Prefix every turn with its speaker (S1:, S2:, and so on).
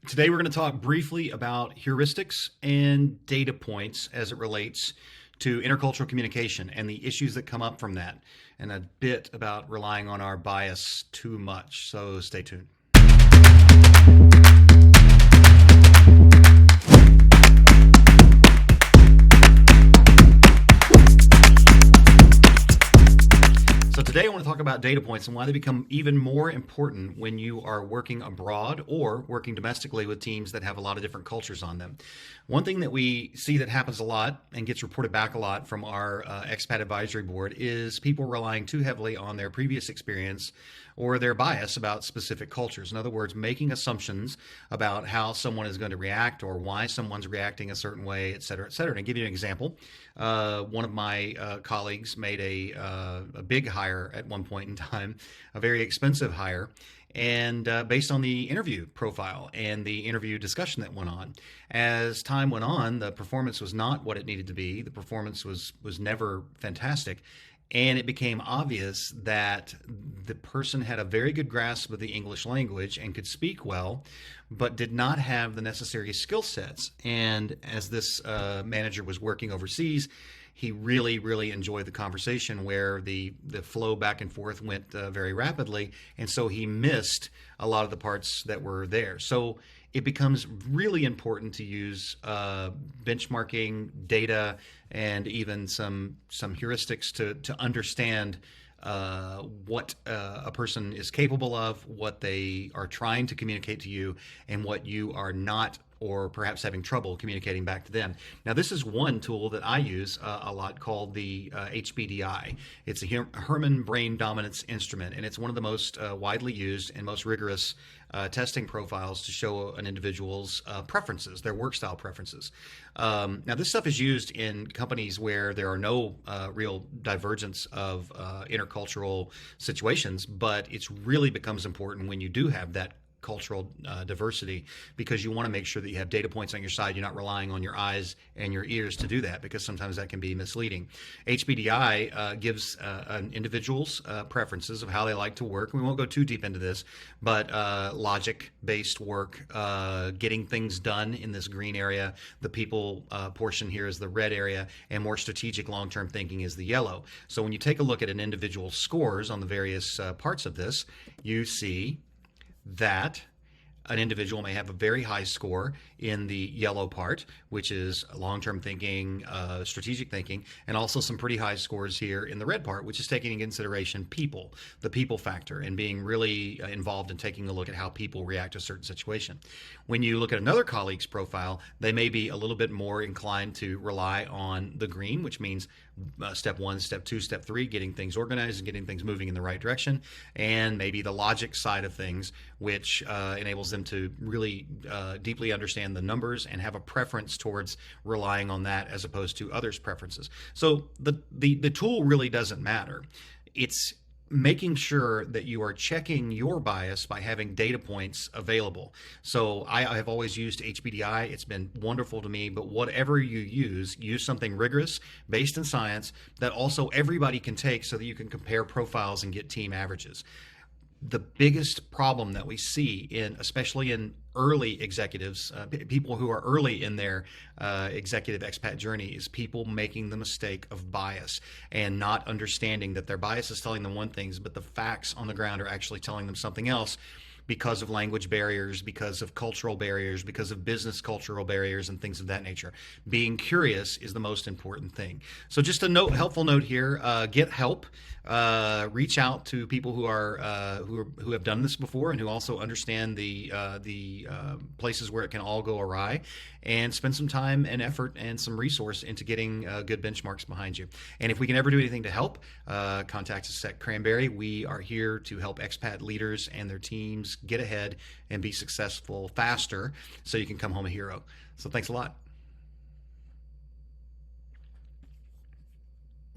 S1: Today we're going to talk briefly about heuristics and data points as it relates to intercultural communication and the issues that come up from that, and a bit about relying on our bias too much. So stay tuned. So today I want to talk about data points and why they become even more important when you are working abroad or working domestically with teams that have a lot of different cultures on them. One thing that we see that happens a lot and gets reported back a lot from our expat advisory board is people relying too heavily on their previous experience or their bias about specific cultures. In other words, making assumptions about how someone is going to react or why someone's reacting a certain way, et cetera, et cetera. And I'll give you an example. One of my colleagues made a big hire at one point in time, a very expensive hire, and based on the interview profile and the interview discussion that went on. As time went on, the performance was not what it needed to be. The performance was never fantastic. And it became obvious that the person had a very good grasp of the English language and could speak well, but did not have the necessary skill sets. And as this manager was working overseas, he really enjoyed the conversation where the flow back and forth went very rapidly. And so he missed a lot of the parts that were there. So it becomes really important to use benchmarking, data, and even some heuristics to understand what a person is capable of, what they are trying to communicate to you, and what you are not or perhaps having trouble communicating back to them. Now, this is one tool that I use a lot called the HBDI. It's a Herman Brain Dominance Instrument, and it's one of the most widely used and most rigorous testing profiles to show an individual's preferences, their work style preferences. Now, this stuff is used in companies where there are no real divergence of intercultural situations, but it really becomes important when you do have that cultural diversity, because you want to make sure that you have data points on your side. You're not relying on your eyes and your ears to do that, because sometimes that can be misleading. HBDI gives an individual's preferences of how they like to work. We won't go too deep into this, but logic-based work, getting things done in this green area. The people portion here is the red area, and more strategic long-term thinking is the yellow. So when you take a look at an individual's scores on the various parts of this, you see that an individual may have a very high score in the yellow part, which is long-term thinking, strategic thinking, and also some pretty high scores here in the red part, which is taking into consideration people, the people factor, and being really involved in taking a look at how people react to a certain situation. When you look at another colleague's profile, they may be a little bit more inclined to rely on the green, which means step 1, step 2, step 3, getting things organized and getting things moving in the right direction, and maybe the logic side of things, which enables them to really deeply understand the numbers and have a preference towards relying on that as opposed to others' preferences. So the tool really doesn't matter. It's making sure that you are checking your bias by having data points available. So I have always used HBDI. It's been wonderful to me, but whatever you use something rigorous based in science that also everybody can take so that you can compare profiles and get team averages. The biggest problem that we see especially in early executives, people who are early in their executive expat journey, is people making the mistake of bias and not understanding that their bias is telling them one thing, but the facts on the ground are actually telling them something else, because of language barriers, because of cultural barriers, because of business cultural barriers, and things of that nature. Being curious is the most important thing. So just a helpful note here: get help. Reach out to people who have done this before and who also understand the places where it can all go awry, and spend some time and effort and some resource into getting good benchmarks behind you. And if we can ever do anything to help, contact us at Cranberry. We are here to help expat leaders and their teams get ahead and be successful faster, so you can come home a hero. So thanks a lot.